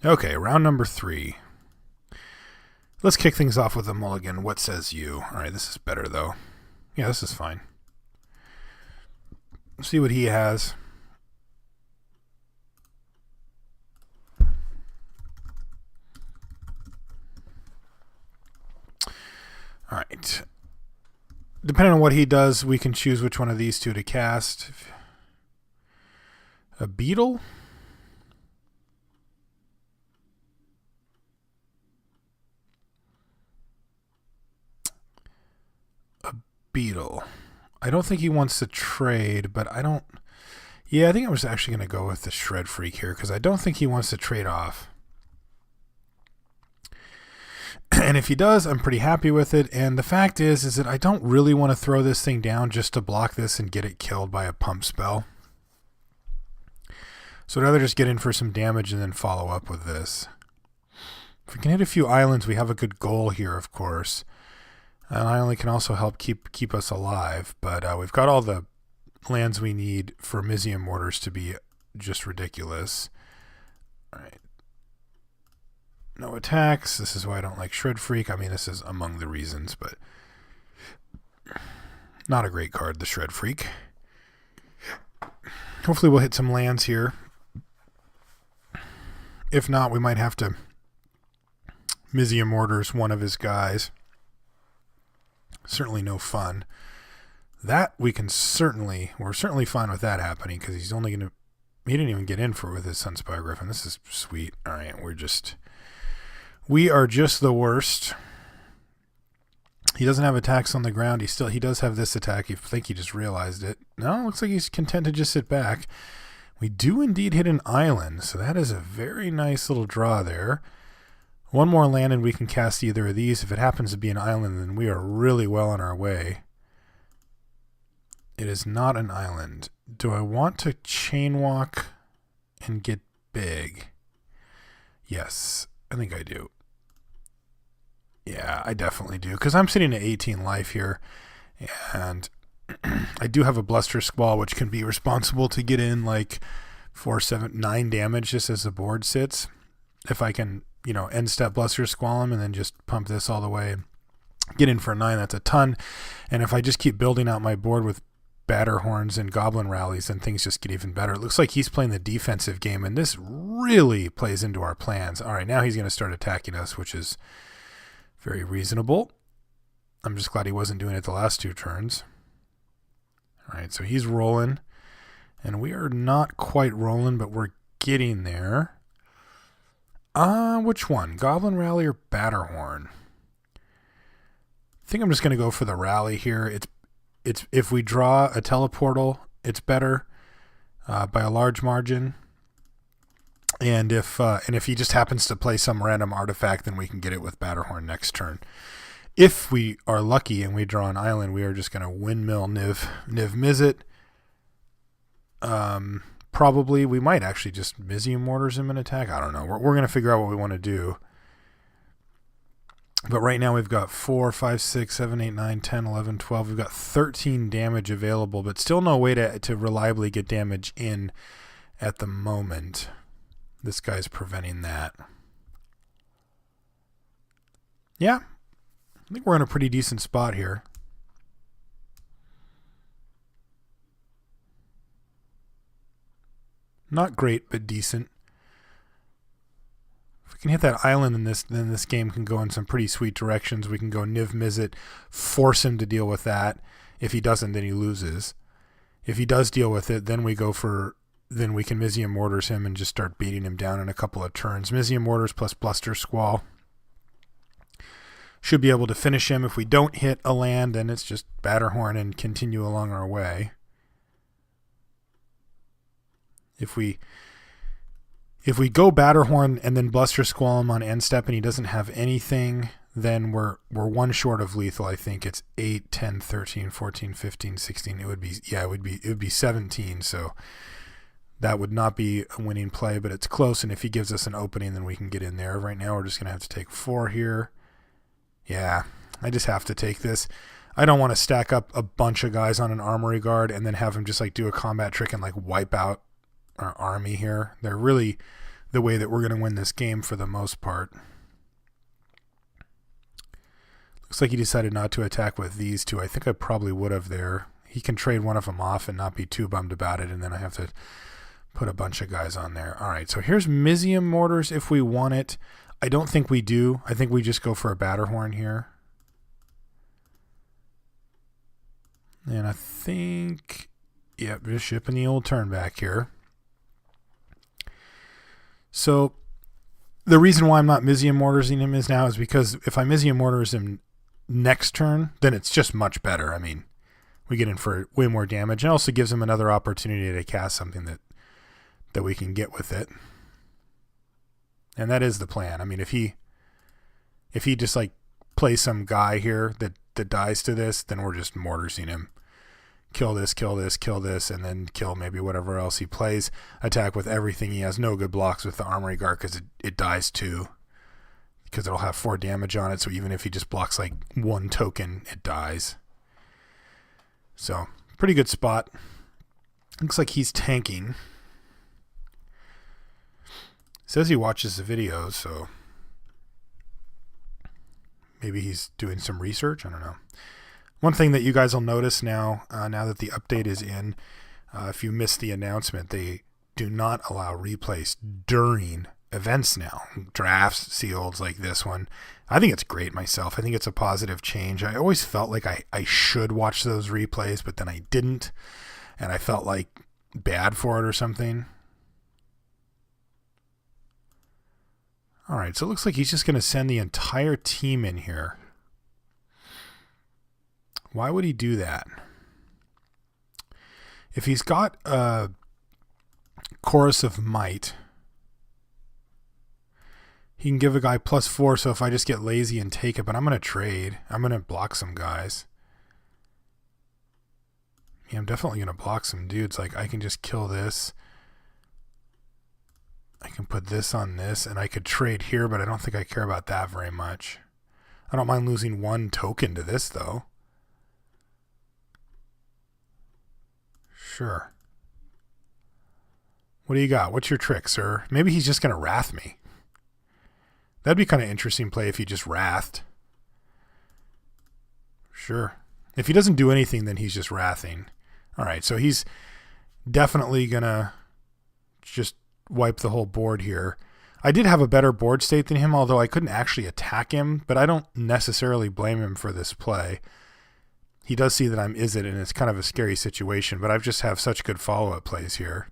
Okay, round number 3. Let's kick things off with a mulligan. What says you? All right, this is better, though. Yeah, this is fine. Let's see what he has. All right. Depending on what he does, we can choose which one of these two to cast. A beetle? A beetle. I don't think he wants to trade, but I don't... Yeah, I think I was actually going to go with the Shred Freak here because I don't think he wants to trade off. And if he does, I'm pretty happy with it. And the fact is that I don't really want to throw this thing down just to block this and get it killed by a pump spell. So I'd rather just get in for some damage and then follow up with this. If we can hit a few islands, we have a good goal here, of course. An island can also help keep us alive. But we've got all the lands we need for Mtgo mortars to be just ridiculous. All right. No attacks. This is why I don't like Shred Freak. I mean, this is among the reasons, but not a great card, the Shred Freak. Hopefully we'll hit some lands here. If not, we might have to Mtgo mortars one of his guys. Certainly no fun. That we can we're certainly fine with that happening because he's only going to, he didn't even get in for it with his Sunspire Griffin. This is sweet. All right, we are just the worst. He doesn't have attacks on the ground. He does have this attack. I think he just realized it. No, looks like he's content to just sit back. We do indeed hit an island, so that is a very nice little draw there. One more land and we can cast either of these. If it happens to be an island, then we are really well on our way. It is not an island. Do I want to chain walk and get big? Yes, I think I do. Yeah, I definitely do, because I'm sitting at 18 life here, and I do have a Bluster Squall, which can be responsible to get in like 4, 7, 9 damage just as the board sits. If I can, end step Bluster Squall him and then just pump this all the way, get in for 9, that's a ton. And if I just keep building out my board with Batter Horns and Goblin Rallies, then things just get even better. It looks like he's playing the defensive game, and this really plays into our plans. All right, now he's going to start attacking us, which is very reasonable. I'm just glad he wasn't doing it the last 2 turns. All right, so he's rolling, and we are not quite rolling, but we're getting there. Which one? Goblin Rally or Batterhorn? I think I'm just going to go for the Rally here. It's if we draw a teleportal, it's better by a large margin. And if he just happens to play some random artifact, then we can get it with Batterhorn next turn. If we are lucky and we draw an island, we are just going to windmill Niv Mizzet. Probably we might actually just Mtgo mortars him and attack. I don't know. We're going to figure out what we want to do. But right now we've got 4, 5, 6, 7, 8, 9, 10, 11, 12. We've got 13 damage available, but still no way to reliably get damage in at the moment. This guy's preventing that. Yeah. I think we're in a pretty decent spot here. Not great, but decent. If we can hit that island in this, then this game can go in some pretty sweet directions. We can go Niv Mizzet, force him to deal with that. If he doesn't, then he loses. If he does deal with it, then we can Mtgo mortars him and just start beating him down in a couple of turns. Mtgo mortars plus Bluster Squall should be able to finish him. If we don't hit a land, then it's just Batterhorn and continue along our way. If we go Batterhorn and then Bluster Squall him on end step and he doesn't have anything, then we're one short of lethal. I think it's 8, 10, 13, 14, 15, 16. It would be 17. So that would not be a winning play, but it's close. And if he gives us an opening, then we can get in there. Right now, we're just going to have to take 4 here. Yeah, I just have to take this. I don't want to stack up a bunch of guys on an Armory Guard and then have him just like do a combat trick and like wipe out our army here. They're really the way that we're going to win this game for the most part. Looks like he decided not to attack with these two. I think I probably would have there. He can trade one of them off and not be too bummed about it, and then I have to put a bunch of guys on there. All right, so here's Mizium mortars if we want it. I don't think we do. I think we just go for a Batterhorn here. And I think, yep, just shipping the old turn back here. So the reason why I'm not Mizium mortarsing him is because if I Mizium mortars him next turn, then it's just much better. I mean, we get in for way more damage. It also gives him another opportunity to cast something that we can get with it. And that is the plan. I mean, if he just like plays some guy here that dies to this, then we're just mortarsing him. Kill this, kill this, kill this, and then kill maybe whatever else he plays. Attack with everything. He has no good blocks with the Armory Guard because it dies too. Because it'll have 4 damage on it, so even if he just blocks like 1 token, it dies. So, pretty good spot. Looks like he's tanking. Says he watches the videos, so maybe he's doing some research. I don't know. One thing that you guys will notice now, now that the update is in, if you missed the announcement, they do not allow replays during events now. Drafts, sealeds like this one. I think it's great myself. I think it's a positive change. I always felt like I should watch those replays, but then I didn't, and I felt like bad for it or something. All right, so it looks like he's just going to send the entire team in here. Why would he do that? If he's got a Chorus of Might, he can give a guy +4, so if I just get lazy and take it, but I'm going to trade. I'm going to block some guys. Yeah, I'm definitely going to block some dudes. Like, I can just kill this. I can put this on this, and I could trade here, but I don't think I care about that very much. I don't mind losing 1 token to this, though. Sure. What do you got? What's your trick, sir? Maybe he's just going to Wrath me. That'd be kind of interesting play if he just Wrathed. Sure. If he doesn't do anything, then he's just Wrathing. All right, so he's definitely going to just wipe the whole board here. I did have a better board state than him, although I couldn't actually attack him, but I don't necessarily blame him for this play. He does see that I'm Izzet, and it's kind of a scary situation, but I just have such good follow-up plays here.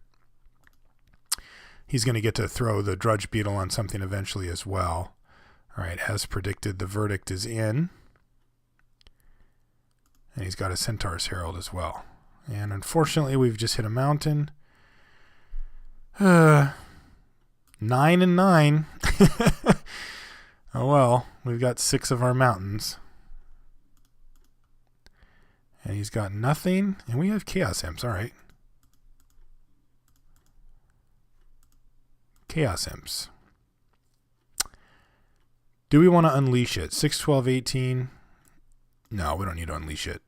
He's going to get to throw the Drudge Beetle on something eventually as well. All right, as predicted, the verdict is in. And he's got a Centaur's Herald as well. And unfortunately, we've just hit a mountain. 9 and 9. Oh well, we've got 6 of our mountains. And he's got nothing. And we have Chaos Imps. All right. Chaos Imps. Do we want to unleash it? 6, 12, 18. No, we don't need to unleash it.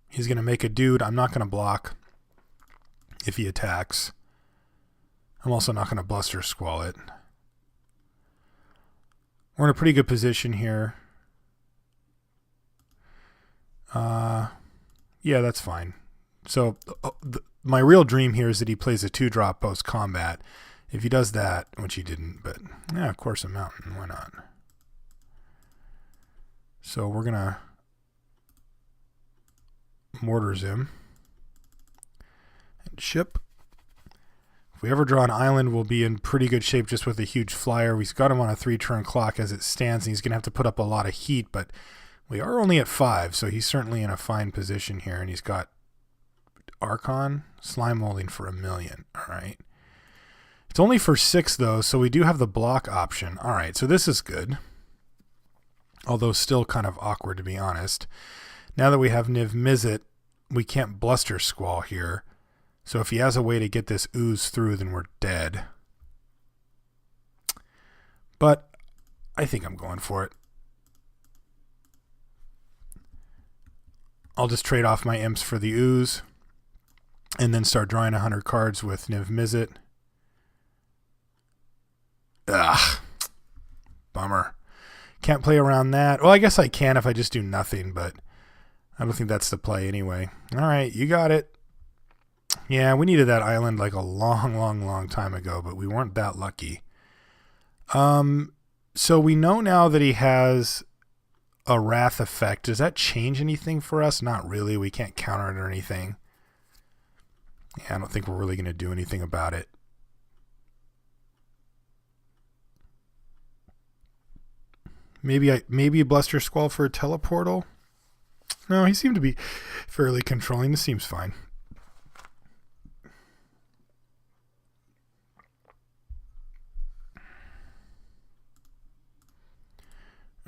He's going to make a dude. I'm not going to block if he attacks. I'm also not going to Bluster Squall it. We're in a pretty good position here. Yeah, that's fine. So my real dream here is that he plays a 2-drop post-combat. If he does that, which he didn't, but yeah, of course a mountain. Why not? So we're going to Mortars him. And ship. If we ever draw an island, we'll be in pretty good shape just with a huge flyer. We've got him on a 3-turn clock as it stands, and he's going to have to put up a lot of heat, but we are only at 5, so he's certainly in a fine position here, and he's got Archon, Slime Molding for 1 million. All right. It's only for 6, though, so we do have the block option. All right, so this is good, although still kind of awkward, to be honest. Now that we have Niv Mizzet, we can't Bluster Squall here. So if he has a way to get this ooze through, then we're dead. But I think I'm going for it. I'll just trade off my imps for the ooze and then start drawing 100 cards with Niv Mizzet. Ugh. Bummer. Can't play around that. Well, I guess I can if I just do nothing, but I don't think that's the play anyway. All right, you got it. Yeah, we needed that island like a long time ago, but we weren't that lucky. So we know now that he has a wrath effect. Does that change anything for us? Not really. We can't counter it or anything. Yeah, I don't think we're really going to do anything about it. Maybe a Bluster Squall for a teleportal? No, he seemed to be fairly controlling. This seems fine.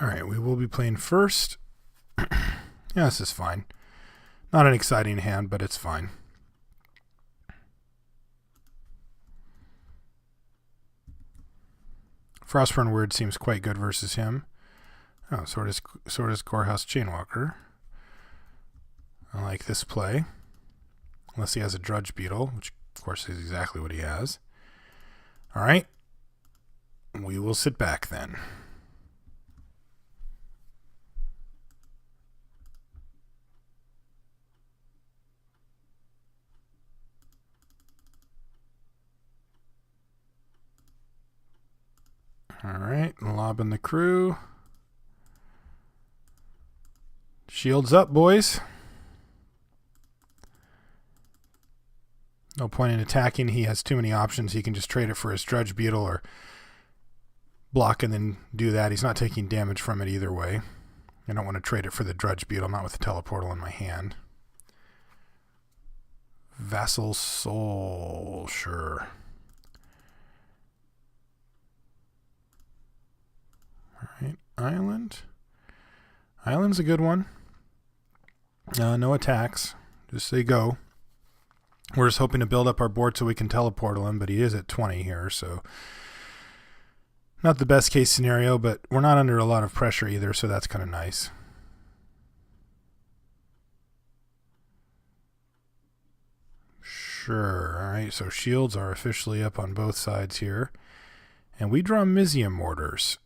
All right, we will be playing first. Yeah, this is fine. Not an exciting hand, but it's fine. Frostburn Word seems quite good versus him. Oh, so does Corehouse Chainwalker. I like this play. Unless he has a Drudge Beetle, which of course is exactly what he has. All right. We will sit back then. All right, lobbing the crew. Shields up, boys. No point in attacking. He has too many options. He can just trade it for his Drudge Beetle or block and then do that. He's not taking damage from it either way. I don't want to trade it for the Drudge Beetle, not with the Teleportal in my hand. Vassal Soul, sure. All right, Island. Island's a good one. No attacks. Just say go. We're just hoping to build up our board so we can teleportal him, but he is at 20 here, so not the best case scenario, but we're not under a lot of pressure either, so that's kind of nice. Sure. All right, so shields are officially up on both sides here. And we draw Mizium Mortars.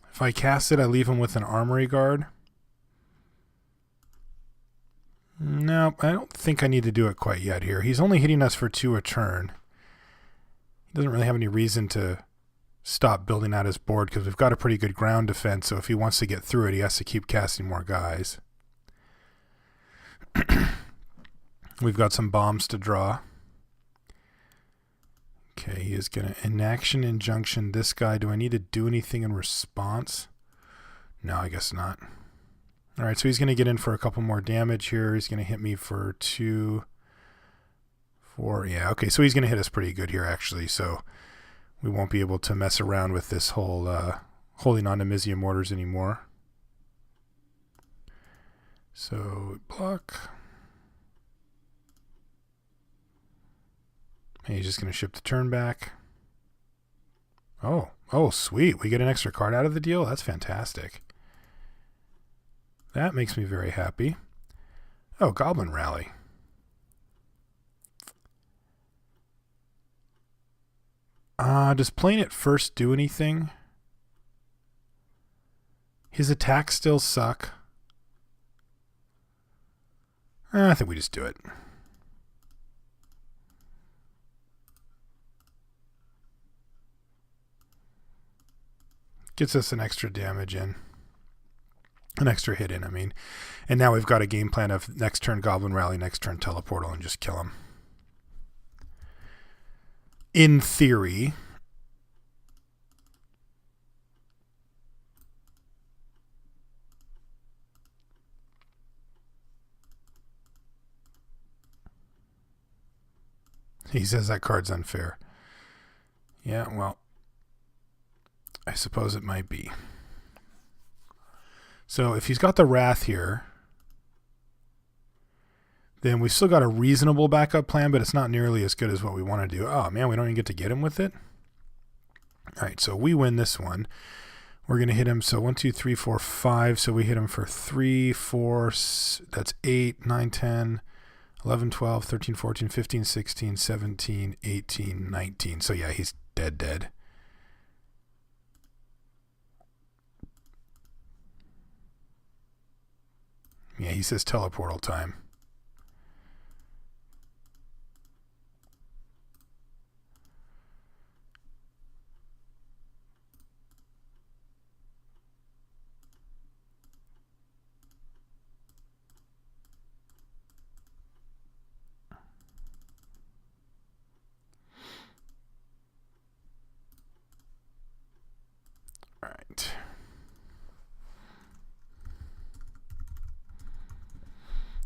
If I cast it, I leave him with an Armory Guard. No, I don't think I need to do it quite yet here. He's only hitting us for 2 a turn. He doesn't really have any reason to stop building out his board because we've got a pretty good ground defense, so if he wants to get through it, he has to keep casting more guys. We've got some bombs to draw. Okay, he is going to inaction injunction this guy. Do I need to do anything in response? No, I guess not. All right, so he's going to get in for a couple more damage here. He's going to hit me for 2, 4. Yeah, okay, so he's going to hit us pretty good here, actually. So we won't be able to mess around with this whole holding on to Mizium Mortars anymore. So block. And he's just going to ship the turn back. Oh, sweet. We get an extra card out of the deal? That's fantastic. That makes me very happy. Oh, Goblin Rally. Does playing it first do anything? His attacks still suck. I think we just do it. Gets us an extra damage in. An extra hit in, I mean. And now we've got a game plan of next turn Goblin Rally, next turn Teleportal, and just kill him. In theory. He says that card's unfair. Yeah, well, I suppose it might be. So if he's got the Wrath here, then we've still got a reasonable backup plan, but it's not nearly as good as what we want to do. Oh man, we don't even get to get him with it. All right, so we win this one. We're going to hit him. So 1, 2, 3, 4, 5. So we hit him for 3, 4, that's 8, 9, 10, 11, 12, 13, 14, 15, 16, 17, 18, 19. So yeah, he's dead. Yeah, he says teleportal time. All right.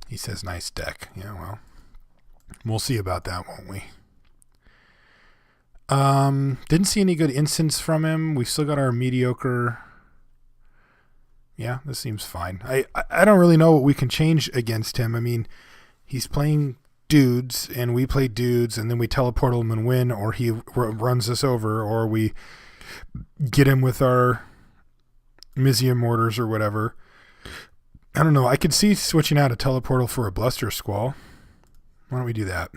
He says nice deck. Yeah, well, we'll see about that, won't we? Didn't see any good instants from him. We've still got our mediocre. Yeah, this seems fine. I don't really know what we can change against him. I mean, he's playing dudes, and we play dudes, and then we teleport him and win, or he runs us over, or we get him with our Mtgo mortars or whatever. I don't know. I could see switching out a teleportal for a Bluster Squall. Why don't we do that?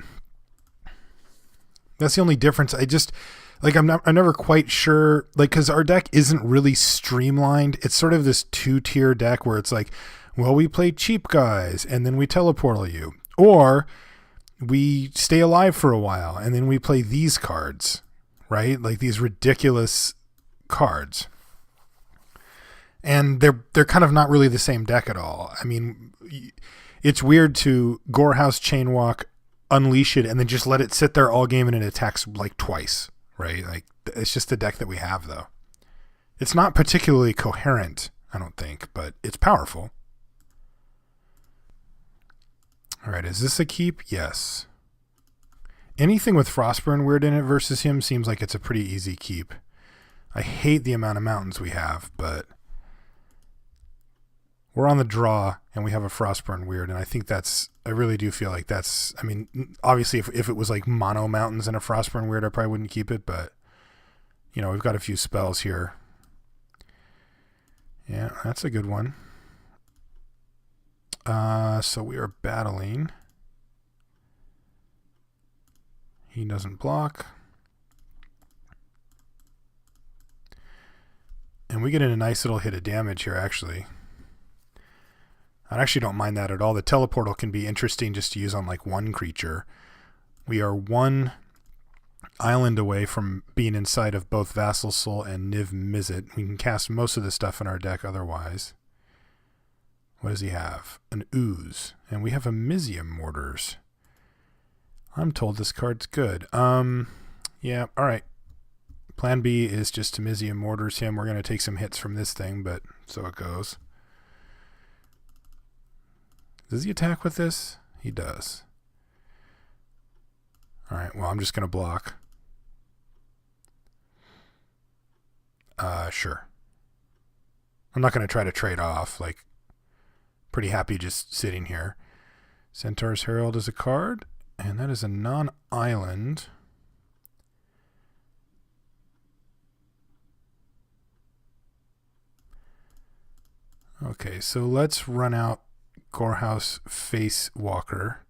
That's the only difference. I'm never quite sure, because our deck isn't really streamlined. It's sort of this 2-tier deck where it's like, well, we play cheap guys and then we teleportal you, or we stay alive for a while and then we play these cards, right? Like these ridiculous cards. And they're kind of not really the same deck at all. I mean, it's weird to Gorehouse Chainwalk, unleash it, and then just let it sit there all game and it attacks like twice, right? Like it's just the deck that we have, though. It's not particularly coherent, I don't think, but it's powerful. All right, is this a keep? Yes. Anything with Frostburn Weird in it versus him seems like it's a pretty easy keep. I hate the amount of mountains we have, but we're on the draw and we have a Frostburn Weird, and I really do feel like that's, I mean, obviously if it was like mono mountains and a Frostburn Weird, I probably wouldn't keep it, but we've got a few spells here. Yeah, that's a good one. So we are battling. He doesn't block. And we get in a nice little hit of damage here, actually. I actually don't mind that at all. The teleportal can be interesting just to use on like one creature. We are one island away from being inside of both Vassal Soul and Niv Mizzet. We can cast most of the stuff in our deck otherwise. What does he have? An Ooze. And we have a Mtgo Mortars. I'm told this card's good. Yeah, alright. Plan B is just to Mtgo Mortars him. We're going to take some hits from this thing, but so it goes. Does he attack with this? He does. Alright, well, I'm just going to block. Sure. I'm not going to try to trade off. Like, pretty happy just sitting here. Centaur's Herald is a card, and that is a non-island. Okay, so let's run out Gorehouse Face Walker.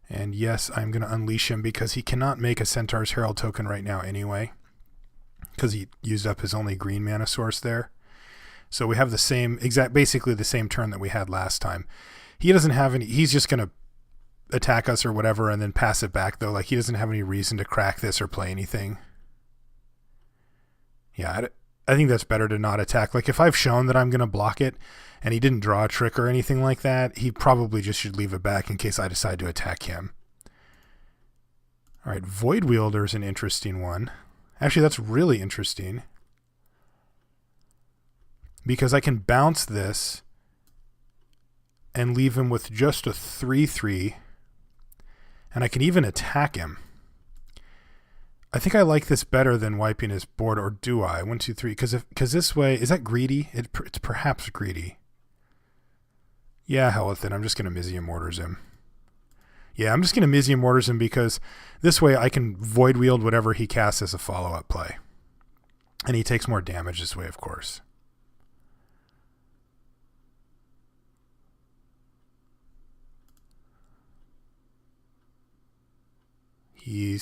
And yes, I'm going to unleash him because he cannot make a Centaur's Herald token right now anyway, because he used up his only green mana source there. So we have the same, basically the same turn that we had last time. He doesn't have any, he's just going to attack us or whatever and then pass it back, though. Like, he doesn't have any reason to crack this or play anything. Yeah, I think that's better to not attack. Like, if I've shown that I'm going to block it and he didn't draw a trick or anything like that, he probably just should leave it back in case I decide to attack him. All right, Void Wielder is an interesting one. Actually, that's really interesting, because I can bounce this and leave him with just a 3/3, and I can even attack him. I think I like this better than wiping his board, or do I? 1, 2, 3. Because this way, is that greedy? It's perhaps greedy. Yeah, hell with it. I'm just going to Mtgo Mortars him. Yeah, I'm just going to Mizium Mortars him because this way I can void wield whatever he casts as a follow-up play. And he takes more damage this way, of course. He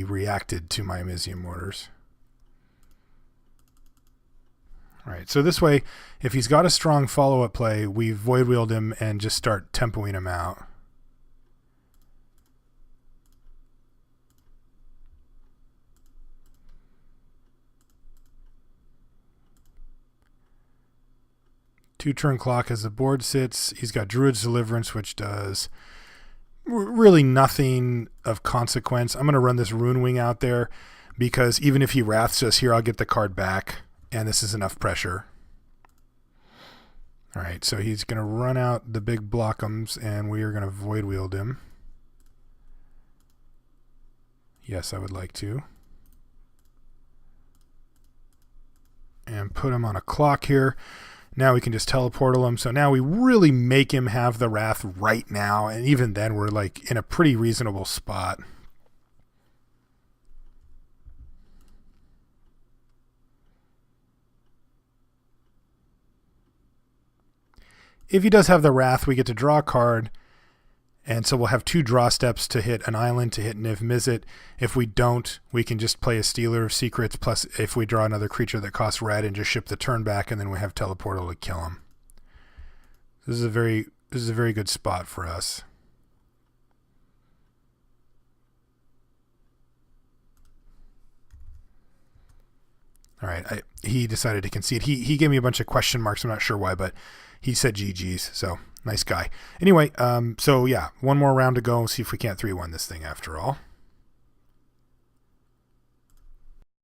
reacted to my Mizium Mortars. All right, so this way, if he's got a strong follow-up play, we void wield him and just start tempoing him out. Two-turn clock as the board sits. He's got Druid's Deliverance, which does really nothing of consequence. I'm going to run this Rune Wing out there because even if he wraths us here, I'll get the card back, and this is enough pressure. All right, so he's going to run out the big blockums, and we are going to void wield him. Yes, I would like to. And put him on a clock here. Now we can just teleportal him. So now we really make him have the Wrath right now. And even then we're like in a pretty reasonable spot. If he does have the Wrath, we get to draw a card. And so we'll have 2 draw steps to hit an island, to hit Niv Mizzet. If we don't, we can just play a Stealer of Secrets, plus if we draw another creature that costs red and just ship the turn back, and then we have Teleportal to kill him. This is a very good spot for us. All right, he decided to concede. He gave me a bunch of question marks. I'm not sure why, but he said GG's, so nice guy. Anyway, so yeah, one more round to go. See if we can't 3-1 this thing after all.